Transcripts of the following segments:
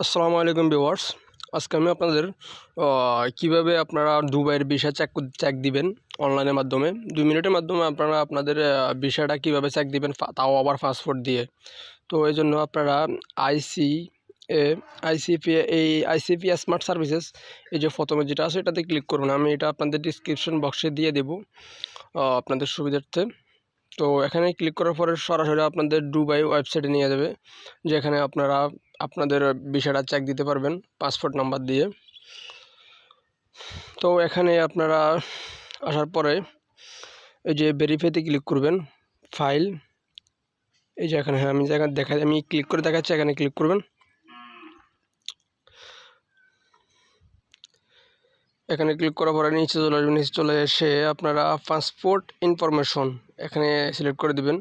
আসসালামু আলাইকুম ভিউয়ার্স। আজকে আমি আপনাদের কিভাবে আপনারা দুবাইয়ের ভিসা চেক দিবেন অনলাইনের মাধ্যমে 2 মিনিটের মাধ্যমে আপনারা আপনাদের ভিসাটা কিভাবে চেক দিবেন, তাও আবার পাসপোর্ট দিয়ে। তো এই জন্য আপনারা আইসিপি স্মার্ট সার্ভিসেস এই যে প্রথমে যেটা আছে এটাতে ক্লিক করুন। আমি এটা আপনাদের ডিসক্রিপশন বক্সে দিয়ে দেব আপনাদের সুবিধার্থে। তো এখানে ক্লিক করার পরে সরাসরি আপনাদের দুবাই ওয়েবসাইটে নিয়ে যাবে, যেখানে আপনারা আপনাদের ভিসাটা চেক দিতে পারবেন পাসপোর্ট নাম্বার দিয়ে। তো এখানে আপনারা আসার পরে এই যে ভেরিফাইতে ক্লিক করবেন, ফাইল এই যে এখানে আমি ক্লিক করে দেখাচ্ছি, এখানে ক্লিক করবেন। এখানে ক্লিক করার পরে নিচে চলে আসবেন, নিচে চলে এসে আপনারা পাসপোর্ট ইনফরমেশন এখানে সিলেক্ট করে দিবেন।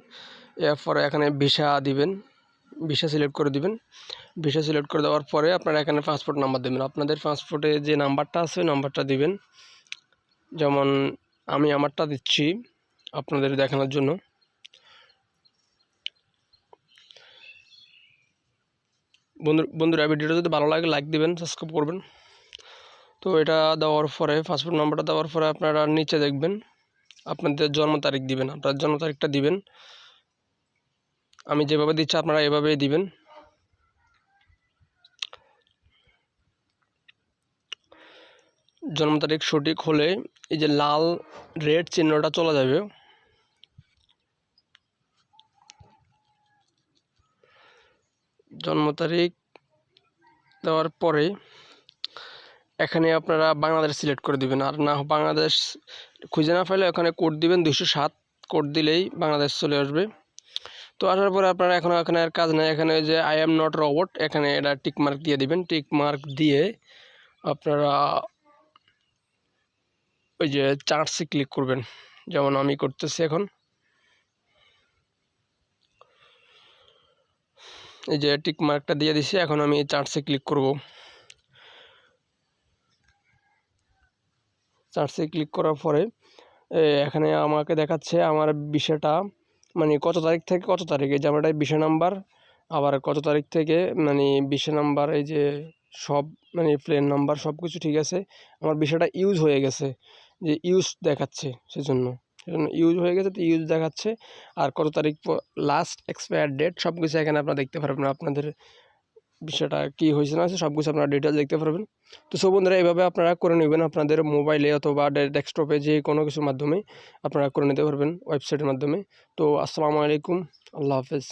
এরপরে এখানে ভিসা দিবেন, ভিসা সিলেক্ট করে দিবেন। ভিসা সিলেক্ট করে দেওয়ার পরে আপনারা এখানে পাসপোর্ট নাম্বার দেবেন। আপনাদের পাসপোর্টে যে নাম্বারটা আছে ওই নাম্বারটা দিবেন। যেমন আমি আমারটা দিচ্ছি আপনাদের দেখানোর জন্য। বন্ধুরা ভিডিওটা যদি ভালো লাগে লাইক দিবেন, সাবস্ক্রাইব করবেন। তো এটা দেওয়ার পরে পাসপোর্ট নাম্বারটা দেওয়ার পরে আপনারা নিচে দেখবেন আপনাদের জন্ম তারিখ দিবেন, আপনার জন্ম তারিখটা দিবেন। আমি যেভাবে দিচ্ছি আপনারা এভাবেই দিবেন। জন্ম তারিখ সঠিক হলে এই যে লাল রেড চিহ্নটা চলে যাবে। জন্ম তারিখ দেওয়ার পরে এখানে আপনারা বাংলাদেশ সিলেক্ট করে দিবেন, আর না বাংলাদেশ খুঁজে না পাইলে এখানে কোড দিবেন 207 কোড দিলেই বাংলাদেশ চলে আসবে। তো আসার পরে আপনারা এখানে আর কাজ নেই, এখানে যে আই এম নট রোবট এখানে এটা টিক মার্ক দিয়ে দিবেন। টিক মার্ক দিয়ে আপনারা ওই যে চার্টসে ক্লিক করবেন, যেমন আমি করতেছি এখন। এই যে টিক মার্কটা দিয়ে দিছি, এখন আমি চার্টসে ক্লিক করব। চার্টসে ক্লিক করার পরে এখানে আমাকে দেখাচ্ছে আমার বিষয়টা মানে কত তারিখ থেকে কত তারিখে, যে আমার এটা বিষয় নাম্বার, আবার কত তারিখ থেকে মানে বিষয় নাম্বার, এই যে সব মানে প্লেন নাম্বার সব কিছু ঠিক আছে। আমার বিষয়টা ইউজ হয়ে গেছে, যে ইউজ দেখাচ্ছে, সেজন্য ইউজ হয়ে গেছে, তো ইউজ দেখাচ্ছে। আর কত তারিখ লাস্ট এক্সপায়ার ডেট সব কিছু এখানে আপনারা দেখতে পারবেন। আপনাদের বিষয়টা কী হয়েছে না আছে সব কিছু আপনারা ডিটেলস দেখতে পারবেন। তো সব বন্ধুরা এইভাবে আপনারা করে নেবেন আপনাদের মোবাইলে অথবা ডেস্কটপে, যে কোনো কিছুর মাধ্যমে আপনারা করে নিতে পারবেন ওয়েবসাইটের মাধ্যমে। তো আসসালামু আলাইকুম, আল্লাহ হাফেজ।